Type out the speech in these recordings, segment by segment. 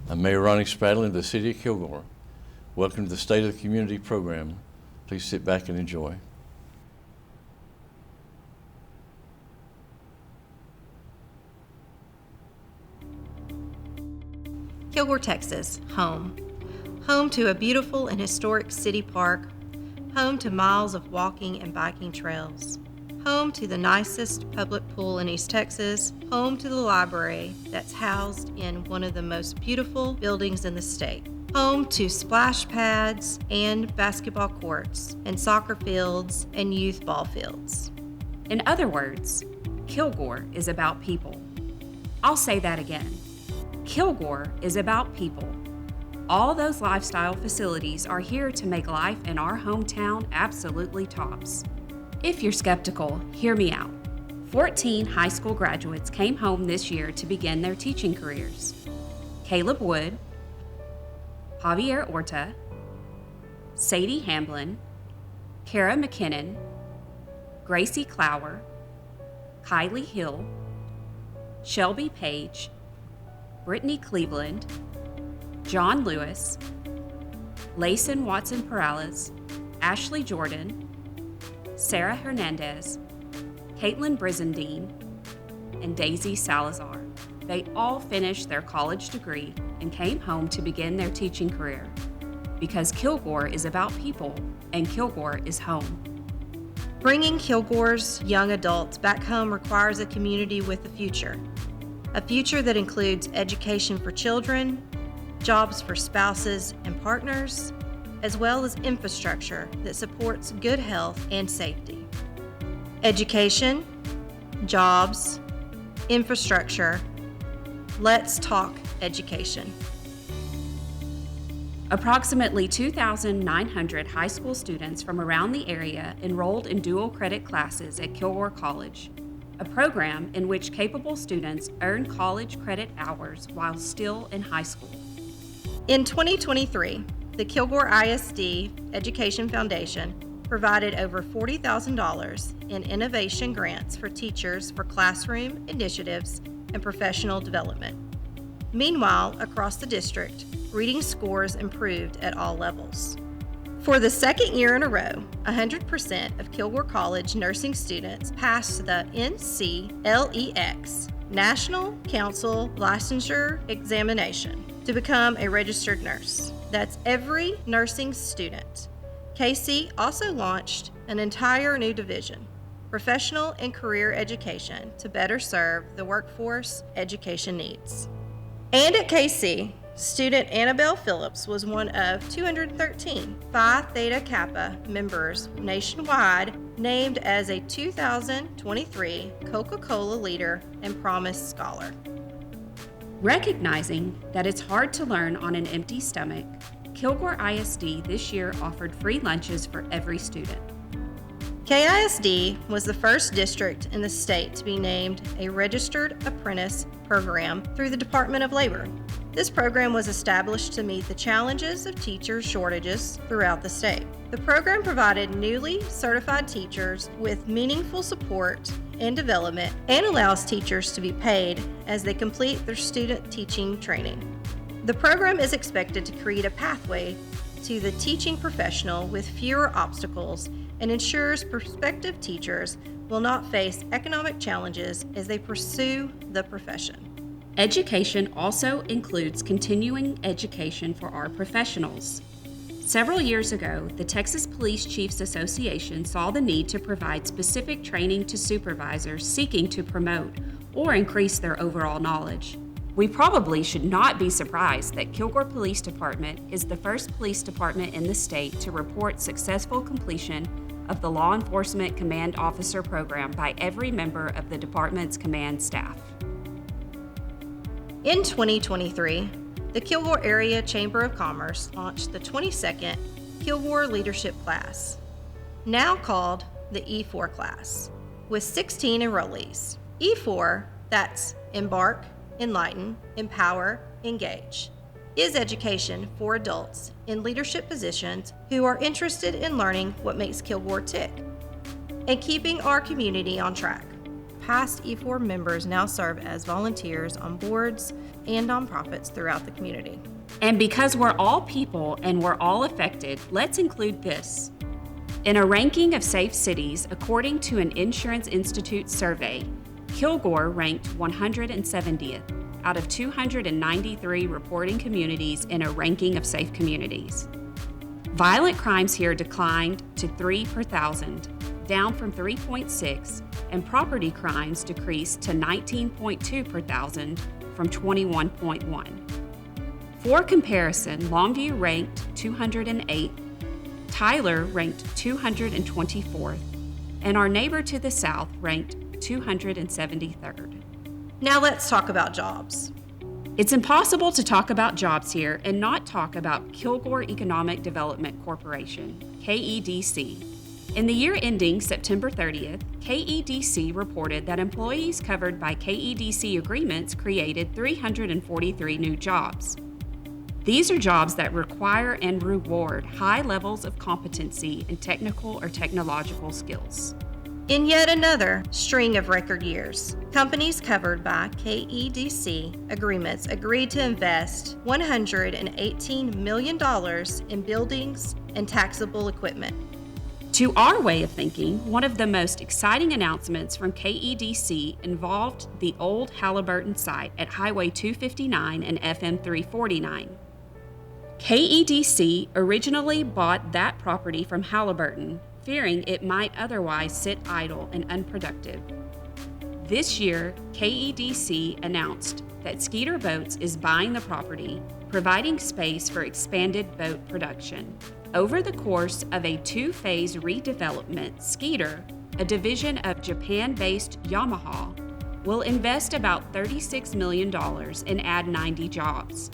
I'm Mayor Ronnie Spradlin of the City of Kilgore. Welcome to the State of the Community program. Please sit back and enjoy. Kilgore, Texas, home. Home to a beautiful and historic city park, home to miles of walking and biking trails, home to the nicest public pool in East Texas, home to the library that's housed in one of the most beautiful buildings in the state, home to splash pads and basketball courts and soccer fields and youth ball fields. In other words, Kilgore is about people. I'll say that again. Kilgore is about people. All those lifestyle facilities are here to make life in our hometown absolutely tops. If you're skeptical, hear me out. 14 high school graduates came home this year to begin their teaching careers. Caleb Wood, Javier Orta, Sadie Hamblin, Kara McKinnon, Gracie Clower, Kylie Hill, Shelby Page, Brittany Cleveland, John Lewis, Layson Watson Perales, Ashley Jordan, Sarah Hernandez, Caitlin Brizendine, and Daisy Salazar. They all finished their college degree and came home to begin their teaching career. Because Kilgore is about people, and Kilgore is home. Bringing Kilgore's young adults back home requires a community with a future that includes education for children, jobs for spouses and partners, as well as infrastructure that supports good health and safety. Education, jobs, infrastructure. Let's talk education. Approximately 2,900 high school students from around the area enrolled in dual credit classes at Kilgore College, a program in which capable students earn college credit hours while still in high school. In 2023, the Kilgore ISD Education Foundation provided over $40,000 in innovation grants for teachers for classroom initiatives and professional development. Meanwhile, across the district, reading scores improved at all levels. For the second year in a row, 100% of Kilgore College nursing students passed the NCLEX, National Council Licensure Examination, to become a registered nurse. That's every nursing student. KC also launched an entire new division, professional and career education, to better serve the workforce education needs. And at KC, student Annabelle Phillips was one of 213 Phi Theta Kappa members nationwide named as a 2023 Coca-Cola Leader and Promise Scholar. Recognizing that it's hard to learn on an empty stomach, Kilgore ISD this year offered free lunches for every student. KISD was the first district in the state to be named a registered apprentice program through the Department of Labor. This program was established to meet the challenges of teacher shortages throughout the state. The program provided newly certified teachers with meaningful support and development and allows teachers to be paid as they complete their student teaching training. The program is expected to create a pathway to the teaching professional with fewer obstacles and ensures prospective teachers will not face economic challenges as they pursue the profession. Education also includes continuing education for our professionals. Several years ago, the Texas Police Chiefs Association saw the need to provide specific training to supervisors seeking to promote or increase their overall knowledge. We probably should not be surprised that Kilgore Police Department is the first police department in the state to report successful completion of the Law Enforcement Command Officer program by every member of the department's command staff. In 2023, the Kilgore Area Chamber of Commerce launched the 22nd Kilgore Leadership Class, now called the E4 class, with 16 enrollees. E4, that's Embark, Enlighten, Empower, Engage, is education for adults in leadership positions who are interested in learning what makes Kilgore tick and keeping our community on track. past E4 members now serve as volunteers on boards and nonprofits throughout the community. And because we're all people and we're all affected, let's include this. In a ranking of safe cities, according to an Insurance Institute survey, Kilgore ranked 170th out of 293 reporting communities in a ranking of safe communities. Violent crimes here declined to 3 per thousand, down from 3.6, and property crimes decreased to 19.2 per thousand from 21.1. For comparison, Longview ranked 208th, Tyler ranked 224th, and our neighbor to the south ranked 273rd. Now let's talk about jobs. It's impossible to talk about jobs here and not talk about Kilgore Economic Development Corporation, KEDC. In the year ending September 30th, KEDC reported that employees covered by KEDC agreements created 343 new jobs. These are jobs that require and reward high levels of competency in technical or technological skills. In yet another string of record years, companies covered by KEDC agreements agreed to invest $118 million in buildings and taxable equipment. To our way of thinking, one of the most exciting announcements from KEDC involved the old Halliburton site at Highway 259 and FM 349. KEDC originally bought that property from Halliburton, fearing it might otherwise sit idle and unproductive. This year, KEDC announced that Skeeter Boats is buying the property, providing space for expanded boat production. Over the course of a two-phase redevelopment, Skeeter, a division of Japan-based Yamaha, will invest about $36 million and add 90 jobs.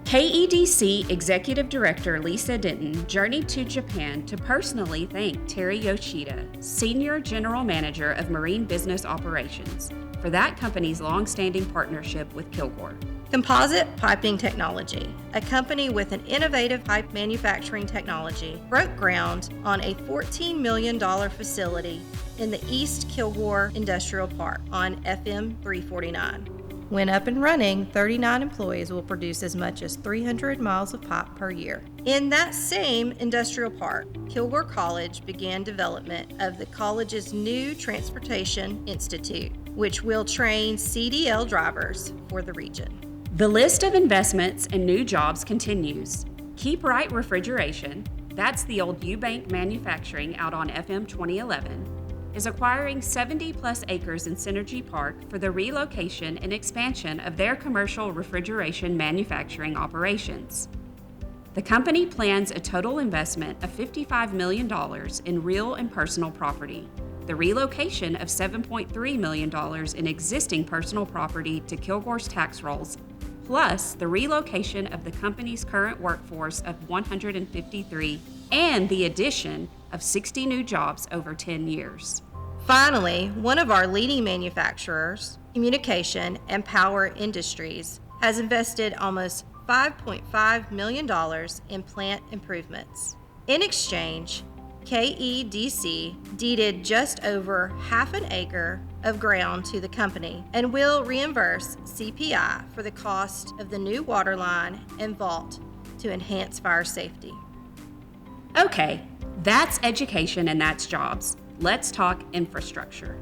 KEDC Executive Director Lisa Denton journeyed to Japan to personally thank Terry Yoshida, Senior General Manager of Marine Business Operations, for that company's long-standing partnership with Kilgore. Composite Piping Technology, a company with an innovative pipe manufacturing technology, broke ground on a $14 million facility in the East Kilgore Industrial Park on FM 349. When up and running, 39 employees will produce as much as 300 miles of pipe per year. In that same industrial park, Kilgore College began development of the college's new Transportation Institute, which will train CDL drivers for the region. The list of investments and new jobs continues. Keep Right Refrigeration, that's the old Eubank Manufacturing out on FM 2011, is acquiring 70-plus acres in Synergy Park for the relocation and expansion of their commercial refrigeration manufacturing operations. The company plans a total investment of $55 million in real and personal property, the relocation of $7.3 million in existing personal property to Kilgore's tax rolls, plus the relocation of the company's current workforce of 153 and the addition of 60 new jobs over 10 years. Finally, one of our leading manufacturers, Communication and Power Industries, has invested almost $5.5 million in plant improvements. In exchange, KEDC deeded just over half an acre of ground to the company and will reimburse CPI for the cost of the new water line and vault to enhance fire safety. Okay, that's education and that's jobs. Let's talk infrastructure.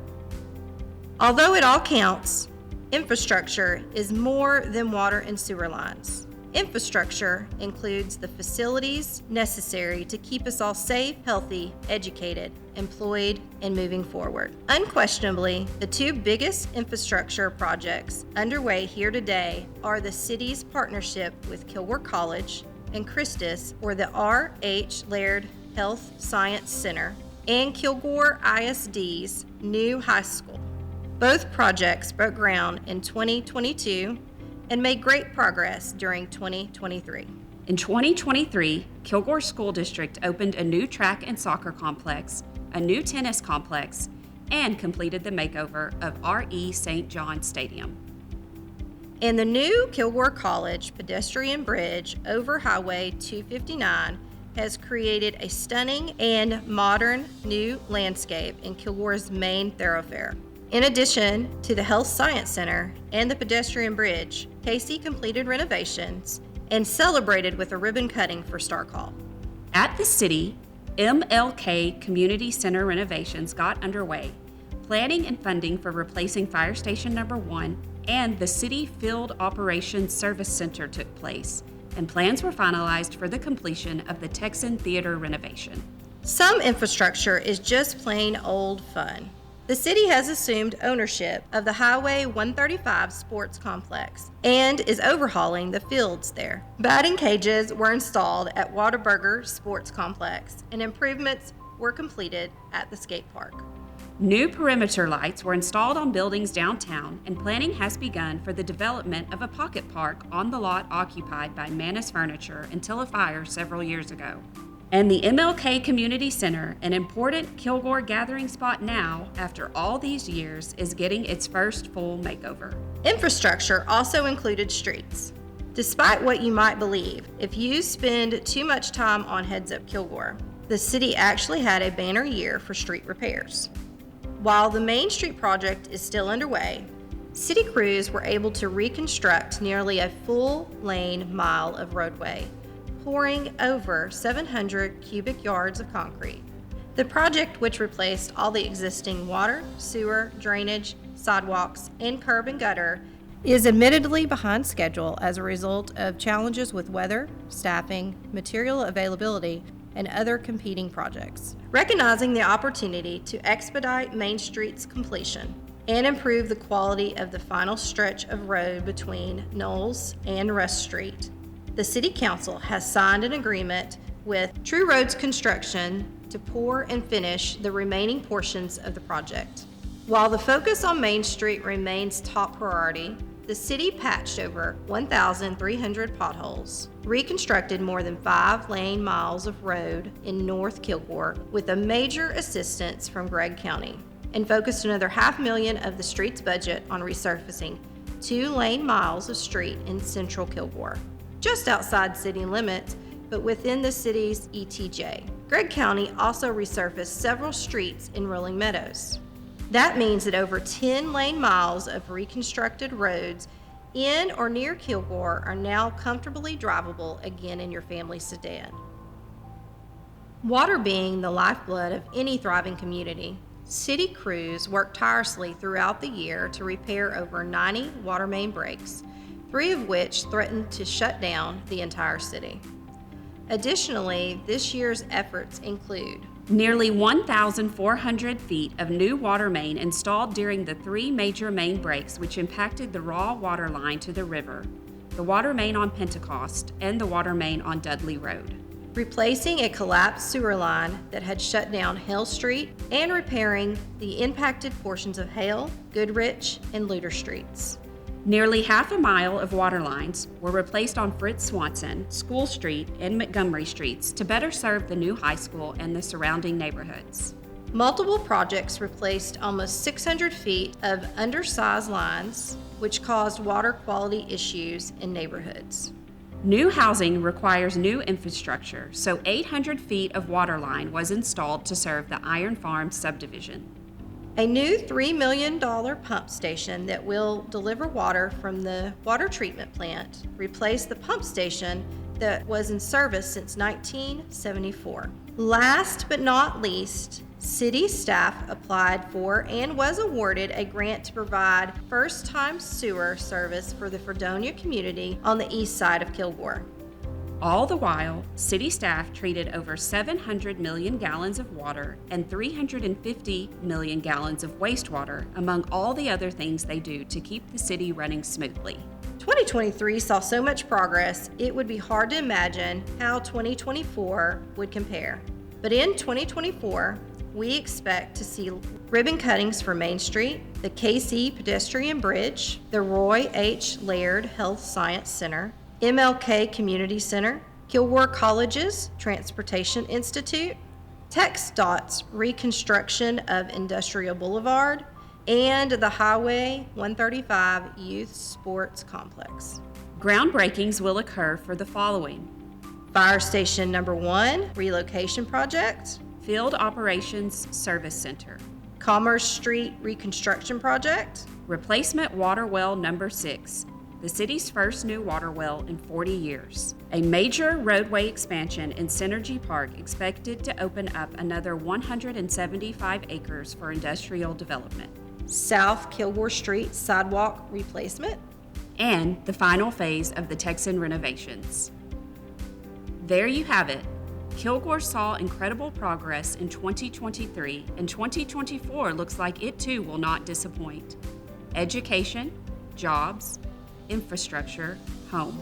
Although it all counts, infrastructure is more than water and sewer lines. Infrastructure includes the facilities necessary to keep us all safe, healthy, educated, employed, and moving forward. Unquestionably, the two biggest infrastructure projects underway here today are the city's partnership with Kilgore College and Christus, or the R.H. Laird Health Science Center, and Kilgore ISD's new high school. Both projects broke ground in 2022 and made great progress during 2023. In 2023, Kilgore School District opened a new track and soccer complex, a new tennis complex, and completed the makeover of R.E. St. John Stadium. And the new Kilgore College pedestrian bridge over Highway 259 has created a stunning and modern new landscape in Kilgore's main thoroughfare. In addition to the Health Science Center and the pedestrian bridge, KC completed renovations and celebrated with a ribbon cutting for Star Call. At the city, MLK Community Center renovations got underway. Planning and funding for replacing Fire Station Number 1 and the City Field Operations Service Center took place, and plans were finalized for the completion of the Texan Theater renovation. Some infrastructure is just plain old fun. The city has assumed ownership of the Highway 135 Sports Complex and is overhauling the fields there. Batting cages were installed at Whataburger Sports Complex, and improvements were completed at the skate park. New perimeter lights were installed on buildings downtown, and planning has begun for the development of a pocket park on the lot occupied by Manus Furniture until a fire several years ago. And the MLK Community Center, an important Kilgore gathering spot now, after all these years, is getting its first full makeover. Infrastructure also included streets. Despite what you might believe, if you spend too much time on Heads Up Kilgore, the city actually had a banner year for street repairs. While the Main Street project is still underway, city crews were able to reconstruct nearly a full lane mile of roadway, pouring over 700 cubic yards of concrete. The project, which replaced all the existing water, sewer, drainage, sidewalks, and curb and gutter, is admittedly behind schedule as a result of challenges with weather, staffing, material availability, and other competing projects. Recognizing the opportunity to expedite Main Street's completion and improve the quality of the final stretch of road between Knowles and Russ Street, the City Council has signed an agreement with True Roads Construction to pour and finish the remaining portions of the project. While the focus on Main Street remains top priority, the city patched over 1,300 potholes, reconstructed more than 5 lane miles of road in North Kilgore with a major assistance from Gregg County, and focused another $500,000 of the street's budget on resurfacing 2 lane miles of street in central Kilgore, just outside city limits, but within the city's ETJ. Gregg County also resurfaced several streets in Rolling Meadows. That means that over 10 lane miles of reconstructed roads in or near Kilgore are now comfortably drivable again in your family sedan. Water being the lifeblood of any thriving community, city crews work tirelessly throughout the year to repair over 90 water main breaks, 3 of which threatened to shut down the entire city. Additionally, this year's efforts include nearly 1,400 feet of new water main installed during the 3 major main breaks which impacted the raw water line to the river, the water main on Pentecost, and the water main on Dudley Road. Replacing a collapsed sewer line that had shut down Hale Street and repairing the impacted portions of Hale, Goodrich, and Luter Streets. Nearly half a mile of water lines were replaced on Fritz Swanson, School Street, and Montgomery Streets to better serve the new high school and the surrounding neighborhoods. Multiple projects replaced almost 600 feet of undersized lines, which caused water quality issues in neighborhoods. New housing requires new infrastructure, so 800 feet of water line was installed to serve the Iron Farm subdivision. A new $3 million pump station that will deliver water from the water treatment plant replaced the pump station that was in service since 1974. Last but not least, city staff applied for and was awarded a grant to provide first-time sewer service for the Fredonia community on the east side of Kilgore. All the while, city staff treated over 700 million gallons of water and 350 million gallons of wastewater, among all the other things they do to keep the city running smoothly. 2023 saw so much progress, it would be hard to imagine how 2024 would compare. But in 2024, we expect to see ribbon cuttings for Main Street, the KC Pedestrian Bridge, the Roy H. Laird Health Science Center, MLK Community Center, Kilgore College's Transportation Institute, TxDOT's reconstruction of Industrial Boulevard, and the Highway 135 Youth Sports Complex. Groundbreakings will occur for the following: Fire Station Number 1 relocation project, Field Operations Service Center, Commerce Street reconstruction project, Replacement water well number 6, the city's first new water well in 40 years. A major roadway expansion in Synergy Park expected to open up another 175 acres for industrial development. South Kilgore Street sidewalk replacement, And the final phase of the Texan renovations. There you have it. Kilgore saw incredible progress in 2023, and 2024 looks like it too will not disappoint. Education, jobs, infrastructure, home.